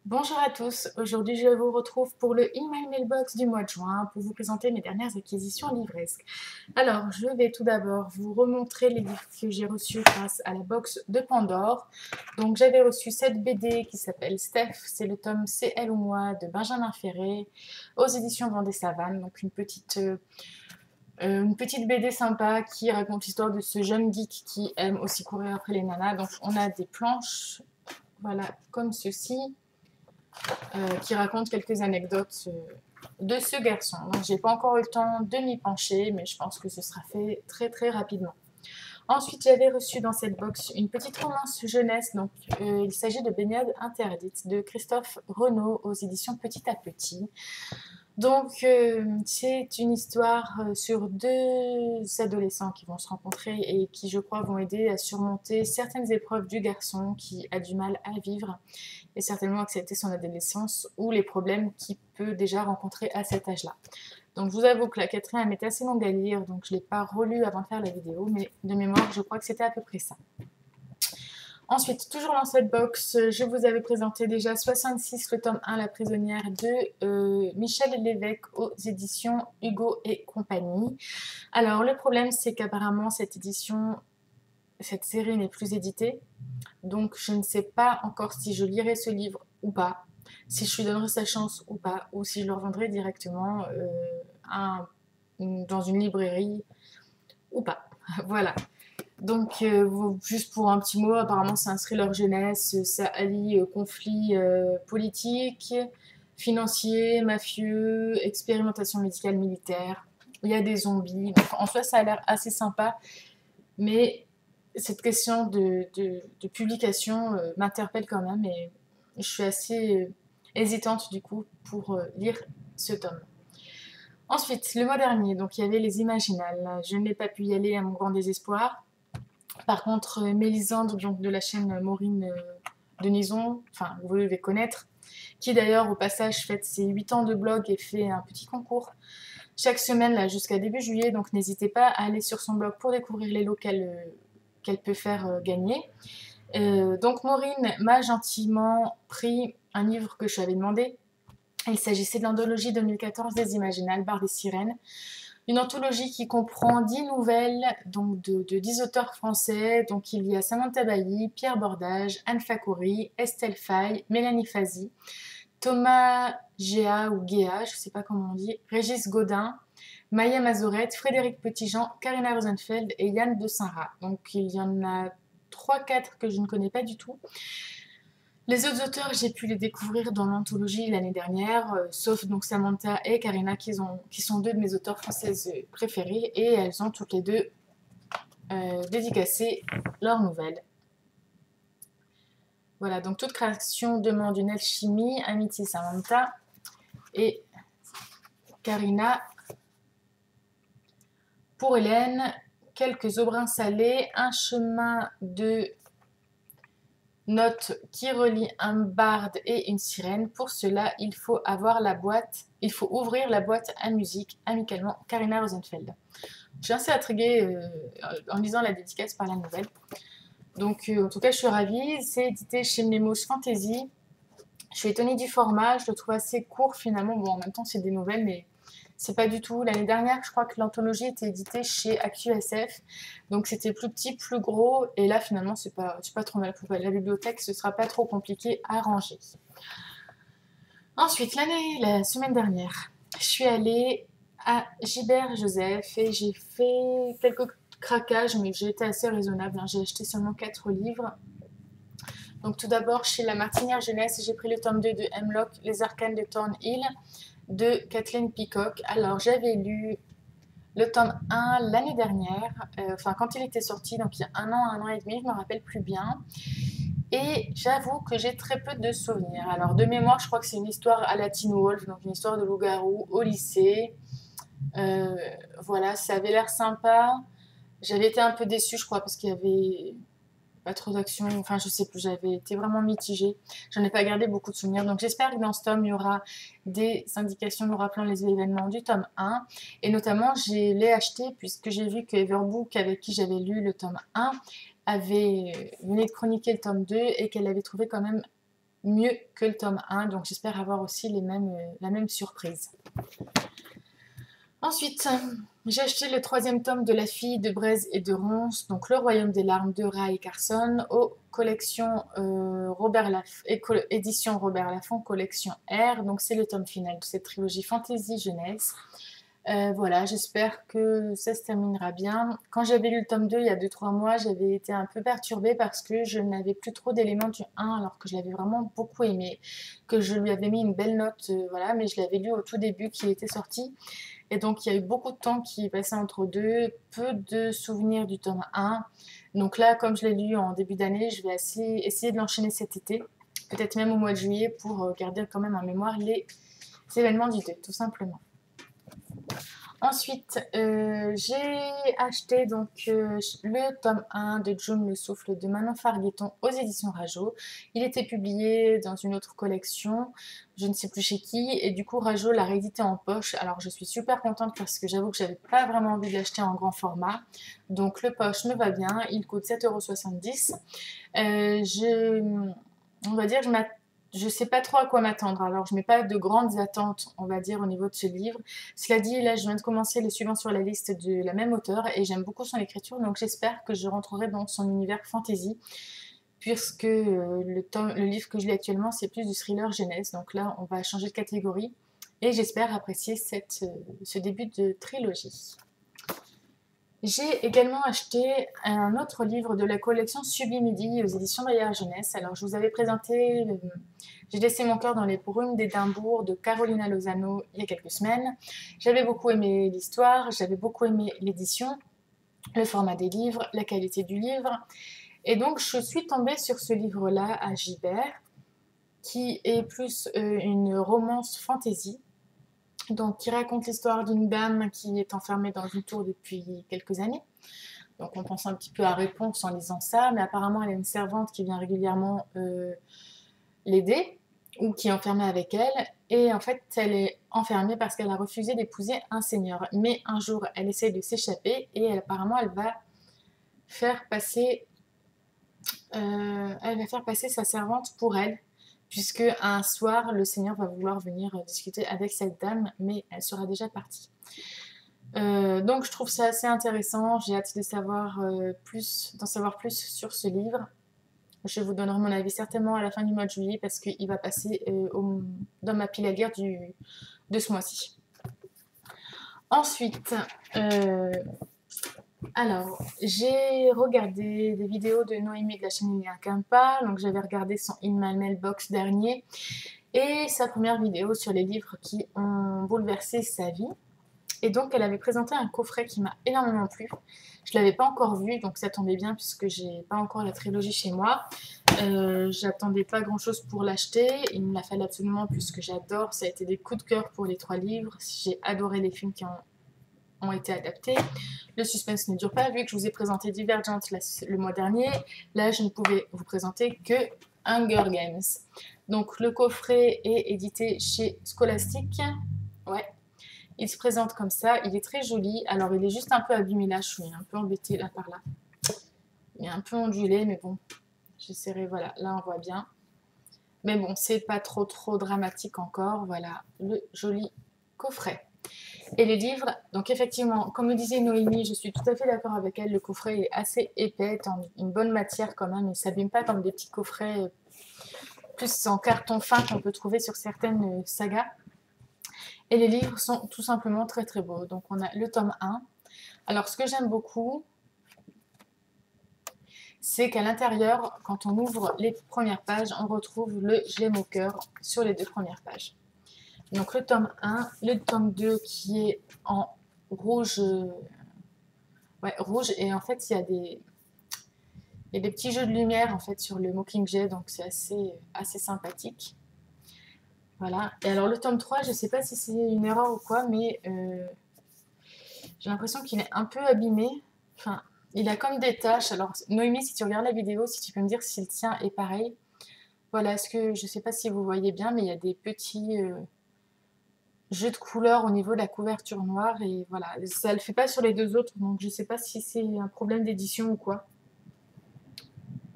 Bonjour à tous, aujourd'hui je vous retrouve pour le email mailbox du mois de juin pour vous présenter mes dernières acquisitions livresques. Alors je vais tout d'abord vous remontrer les livres que j'ai reçus grâce à la box de Pandore. Donc j'avais reçu cette BD qui s'appelle Steph, c'est le tome C'est elle ou moi de Benjamin Ferré aux éditions Vendée Savane, donc une petite BD sympa qui raconte l'histoire de ce jeune geek qui aime aussi courir après les nanas. Donc on a des planches, voilà, comme ceci qui raconte quelques anecdotes de ce garçon. Donc, j'ai pas encore eu le temps de m'y pencher, mais je pense que ce sera fait très très rapidement. Ensuite, j'avais reçu dans cette box une petite romance jeunesse. Donc, il s'agit de Baignade interdite de Christophe Renaud aux éditions Petit à Petit. Donc, c'est une histoire sur deux adolescents qui vont se rencontrer et qui, je crois, vont aider à surmonter certaines épreuves du garçon qui a du mal à vivre et certainement accepter son adolescence ou les problèmes qu'il peut déjà rencontrer à cet âge-là. Donc, je vous avoue que la quatrième est assez longue à lire, donc je ne l'ai pas relue avant de faire la vidéo, mais de mémoire, je crois que c'était à peu près ça. Ensuite, toujours dans cette box, je vous avais présenté déjà 66, le tome 1, La prisonnière de Michel Lévesque aux éditions Hugo et compagnie. Alors, le problème, c'est qu'apparemment, cette série n'est plus éditée. Donc, je ne sais pas encore si je lirai ce livre ou pas, si je lui donnerai sa chance ou pas, ou si je le revendrai directement dans une librairie ou pas. Voilà. Donc, juste pour un petit mot, apparemment c'est un thriller jeunesse, ça allie conflits politiques, financiers, mafieux, expérimentation médicale militaire. Il y a des zombies. Donc, en soi, ça a l'air assez sympa, mais cette question de publication m'interpelle quand même et je suis assez hésitante du coup pour lire ce tome. Ensuite, le mois dernier, donc il y avait les Imaginales. Je n'ai pas pu y aller à mon grand désespoir. Par contre, Mélisandre, donc de la chaîne Maureen Denison, enfin vous devez connaître, qui d'ailleurs au passage fête ses 8 ans de blog et fait un petit concours chaque semaine là jusqu'à début juillet, donc n'hésitez pas à aller sur son blog pour découvrir les lots qu'elle peut faire gagner. Donc Maureen m'a gentiment pris un livre que je lui avais demandé. Il s'agissait de l'anthologie 2014 des Imaginales, Bar des Sirènes. Une anthologie qui comprend 10 nouvelles donc de 10 auteurs français. Donc il y a Samantha Bailly, Pierre Bordage, Anne Fakoury, Estelle Faye, Mélanie Fazi, Thomas Géa ou Guéa, je ne sais pas comment on dit, Régis Gaudin, Maya Mazorette, Frédéric Petitjean, Karina Rosenfeld et Yann de Saint-Rat. Donc il y en a 3-4 que je ne connais pas du tout. Les autres auteurs, j'ai pu les découvrir dans l'anthologie l'année dernière, sauf donc Samantha et Karina qui sont deux de mes auteurs françaises préférées et elles ont toutes les deux dédicacé leurs nouvelles. Voilà, donc toute création demande une alchimie, amitié Samantha et Karina. Pour Hélène, quelques aubrins salés, un chemin de notes qui relie un barde et une sirène. Pour cela, il faut ouvrir la boîte à musique, amicalement Karina Rosenfeld. Je suis assez intriguée en lisant la dédicace par la nouvelle. Donc, en tout cas, je suis ravie. C'est édité chez Mnemos Fantasy. Je suis étonnée du format. Je le trouve assez court finalement. Bon, en même temps, c'est des nouvelles, mais c'est pas du tout. L'année dernière, je crois que l'anthologie était éditée chez ActuSF. Donc, c'était plus petit, plus gros. Et là, finalement, c'est pas trop mal. Pour la bibliothèque, ce sera pas trop compliqué à ranger. Ensuite, la semaine dernière, je suis allée à Gilbert Joseph et j'ai fait quelques craquages, mais j'ai été assez raisonnable. J'ai acheté seulement 4 livres. Donc tout d'abord, chez La Martinière Jeunesse, j'ai pris le tome 2 de Hemlock, Les Arcanes de Thornhill, de Kathleen Peacock. Alors j'avais lu le tome 1 l'année dernière, quand il était sorti, donc il y a un an et demi, je ne me rappelle plus bien. Et j'avoue que j'ai très peu de souvenirs. Alors de mémoire, je crois que c'est une histoire à la Teen Wolf, donc une histoire de loup-garou au lycée. Voilà, ça avait l'air sympa. J'avais été un peu déçue, je crois, parce qu'il y avait pas trop d'action. Enfin, je sais plus, j'avais été vraiment mitigée. J'en ai pas gardé beaucoup de souvenirs. Donc j'espère que dans ce tome, il y aura des indications nous rappelant les événements du tome 1. Et notamment, je l'ai acheté puisque j'ai vu que Everbook, avec qui j'avais lu le tome 1, venait de chroniquer le tome 2 et qu'elle avait trouvé quand même mieux que le tome 1, donc j'espère avoir aussi la même surprise. Ensuite, j'ai acheté le 3e tome de La fille de Braise et de Ronce, donc Le royaume des larmes de Ray Carson, aux collections édition Robert Laffont, collection R, donc c'est le tome final de cette trilogie fantasy jeunesse. Voilà, j'espère que ça se terminera bien. Quand j'avais lu le tome 2 il y a 2-3 mois, j'avais été un peu perturbée parce que je n'avais plus trop d'éléments du 1 alors que je l'avais vraiment beaucoup aimé, que je lui avais mis une belle note, voilà, mais je l'avais lu au tout début qui était sorti. Et donc il y a eu beaucoup de temps qui est passé entre deux, peu de souvenirs du tome 1. Donc là, comme je l'ai lu en début d'année, je vais essayer de l'enchaîner cet été, peut-être même au mois de juillet pour garder quand même en mémoire les événements du 2, tout simplement. Ensuite, j'ai acheté donc le tome 1 de June le souffle de Manon Fargueton aux éditions Rajo. Il était publié dans une autre collection, je ne sais plus chez qui, et du coup Rajo l'a réédité en poche. Alors je suis super contente parce que j'avoue que j'avais pas vraiment envie de l'acheter en grand format. Donc le poche me va bien, il coûte 7,70 €. On va dire, je sais pas trop à quoi m'attendre, alors je mets pas de grandes attentes, on va dire, au niveau de ce livre. Cela dit, là, je viens de commencer les suivants sur la liste de la même auteure et j'aime beaucoup son écriture, donc j'espère que je rentrerai dans son univers fantasy, puisque le livre que je lis actuellement, c'est plus du thriller jeunesse, donc là, on va changer de catégorie et j'espère apprécier ce début de trilogie. J'ai également acheté un autre livre de la collection Sublimidi aux éditions Bayard Jeunesse. Alors, je vous avais présenté J'ai laissé mon cœur dans les brumes d'Édimbourg de Carolina Lozano il y a quelques semaines. J'avais beaucoup aimé l'histoire, j'avais beaucoup aimé l'édition, le format des livres, la qualité du livre. Et donc, je suis tombée sur ce livre-là à Gibert, qui est plus une romance fantasy. Donc, qui raconte l'histoire d'une dame qui est enfermée dans une tour depuis quelques années. Donc, on pense un petit peu à Réponse en lisant ça, mais apparemment, elle a une servante qui vient régulièrement l'aider ou qui est enfermée avec elle. Et en fait, elle est enfermée parce qu'elle a refusé d'épouser un seigneur. Mais un jour, elle essaie de s'échapper et apparemment, elle va faire passer sa servante pour elle, puisque un soir, le seigneur va vouloir venir discuter avec cette dame, mais elle sera déjà partie. Donc je trouve ça assez intéressant, j'ai hâte de d'en savoir plus sur ce livre. Je vous donnerai mon avis certainement à la fin du mois de juillet, parce qu'il va passer dans ma pile à lire de ce mois-ci. Ensuite, alors, j'ai regardé des vidéos de Noémie de la chaîne Il n'y pas, donc j'avais regardé son In My Mailbox dernier, et sa première vidéo sur les livres qui ont bouleversé sa vie. Et donc, elle avait présenté un coffret qui m'a énormément plu. Je ne l'avais pas encore vu, donc ça tombait bien puisque j'ai pas encore la trilogie chez moi. J'attendais pas grand-chose pour l'acheter. Il me l'a fallu absolument puisque j'adore. Ça a été des coups de cœur pour les 3 livres. J'ai adoré les films qui ont été adaptés. Le suspense ne dure pas, vu que je vous ai présenté Divergente le mois dernier. Là, je ne pouvais vous présenter que Hunger Games. Donc, le coffret est édité chez Scholastic. Ouais. Il se présente comme ça, il est très joli. Alors, il est juste un peu abîmé là, je suis un peu embêtée là par là. Il est un peu ondulé, mais bon, j'essaierai, voilà, là on voit bien. Mais bon, c'est pas trop dramatique encore. Voilà, le joli coffret. Et les livres, donc effectivement, comme le disait Noémie, je suis tout à fait d'accord avec elle, le coffret est assez épais, une bonne matière quand même, il ne s'abîme pas comme des petits coffrets plus en carton fin qu'on peut trouver sur certaines sagas. Et les livres sont tout simplement très très beaux. Donc on a le tome 1. Alors ce que j'aime beaucoup, c'est qu'à l'intérieur, quand on ouvre les premières pages, on retrouve le « Je l'aime au cœur » sur les 2 premières pages. Donc le tome 1, le tome 2 qui est en rouge, rouge, et en fait il y a des petits jeux de lumière en fait sur le Mockingjay, donc c'est assez sympathique. Voilà. Et alors le tome 3, je ne sais pas si c'est une erreur ou quoi, mais j'ai l'impression qu'il est un peu abîmé. Enfin, il a comme des taches. Alors Noémie, si tu regardes la vidéo, si tu peux me dire si le tien est pareil. Voilà, je ne sais pas si vous voyez bien, mais il y a des petits jeux de couleurs au niveau de la couverture noire. Et voilà, ça ne le fait pas sur les 2 autres, donc je ne sais pas si c'est un problème d'édition ou quoi.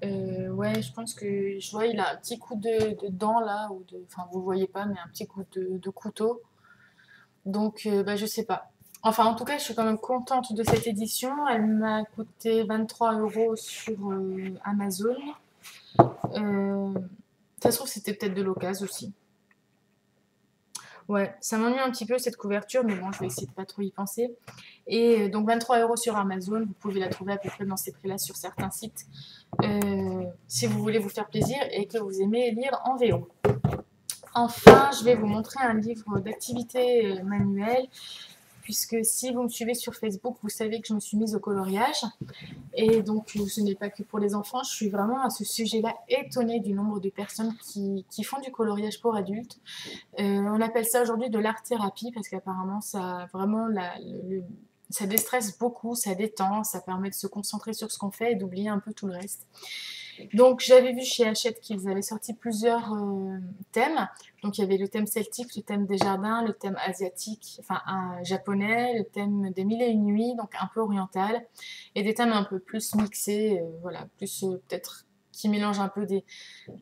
Ouais, je pense que je vois, il a un petit coup de dent là, ou de, enfin vous le voyez pas, mais un petit coup de couteau. Donc, bah, je sais pas. Enfin, en tout cas, je suis quand même contente de cette édition. Elle m'a coûté 23 € sur Amazon. Ça se trouve, c'était peut-être de l'occasion aussi. Ouais, ça m'ennuie un petit peu cette couverture, mais bon, je vais essayer de pas trop y penser. Et donc 23 € sur Amazon, vous pouvez la trouver à peu près dans ces prix-là sur certains sites, si vous voulez vous faire plaisir et que vous aimez lire en VO. Enfin, je vais vous montrer un livre d'activité manuelle, puisque si vous me suivez sur Facebook, vous savez que je me suis mise au coloriage. Et donc, ce n'est pas que pour les enfants. Je suis vraiment à ce sujet-là étonnée du nombre de personnes qui font du coloriage pour adultes. On appelle ça aujourd'hui de l'art-thérapie parce qu'apparemment, ça vraiment ça déstresse beaucoup, ça détend, ça permet de se concentrer sur ce qu'on fait et d'oublier un peu tout le reste. Donc, j'avais vu chez Hachette qu'ils avaient sorti plusieurs thèmes. Donc, il y avait le thème celtique, le thème des jardins, le thème asiatique, enfin un japonais, le thème des mille et une nuits, donc un peu oriental, et des thèmes un peu plus mixés, voilà, plus peut-être qui mélangent un peu des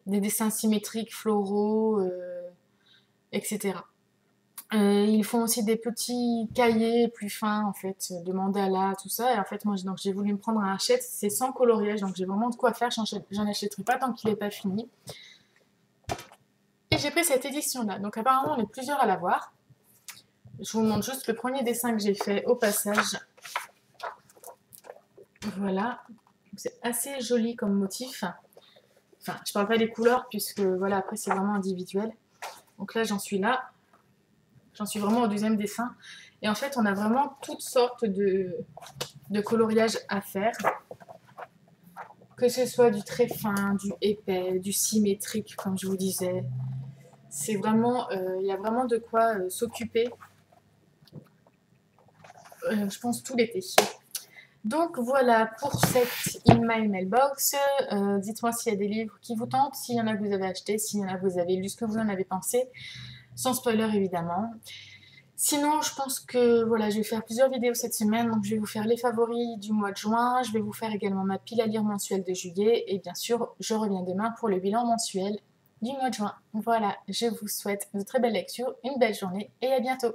dessins symétriques, floraux, etc. Ils font aussi des petits cahiers plus fins, en fait, de mandalas, tout ça. Et en fait, moi, j'ai voulu me prendre un Hachette, c'est sans coloriage, donc j'ai vraiment de quoi faire. J'en achèterai pas tant qu'il n'est pas fini. Et j'ai pris cette édition-là. Donc apparemment, on est plusieurs à l'avoir. Je vous montre juste le premier dessin que j'ai fait au passage. Voilà. C'est assez joli comme motif. Enfin, je parle pas des couleurs, puisque voilà, après, c'est vraiment individuel. Donc là, j'en suis là. J'en suis vraiment au deuxième dessin. Et en fait, on a vraiment toutes sortes de coloriage à faire. Que ce soit du très fin, du épais, du symétrique, comme je vous disais. C'est vraiment, il y a vraiment de quoi s'occuper, je pense, tout l'été. Donc voilà pour cette In My Mailbox. Dites-moi s'il y a des livres qui vous tentent, s'il y en a que vous avez acheté, s'il y en a que vous avez lu, ce que vous en avez pensé. Sans spoiler évidemment. Sinon, je pense que voilà, je vais faire plusieurs vidéos cette semaine. Donc, je vais vous faire les favoris du mois de juin. Je vais vous faire également ma pile à lire mensuelle de juillet. Et bien sûr, je reviens demain pour le bilan mensuel du mois de juin. Voilà, je vous souhaite de très belles lectures, une belle journée et à bientôt.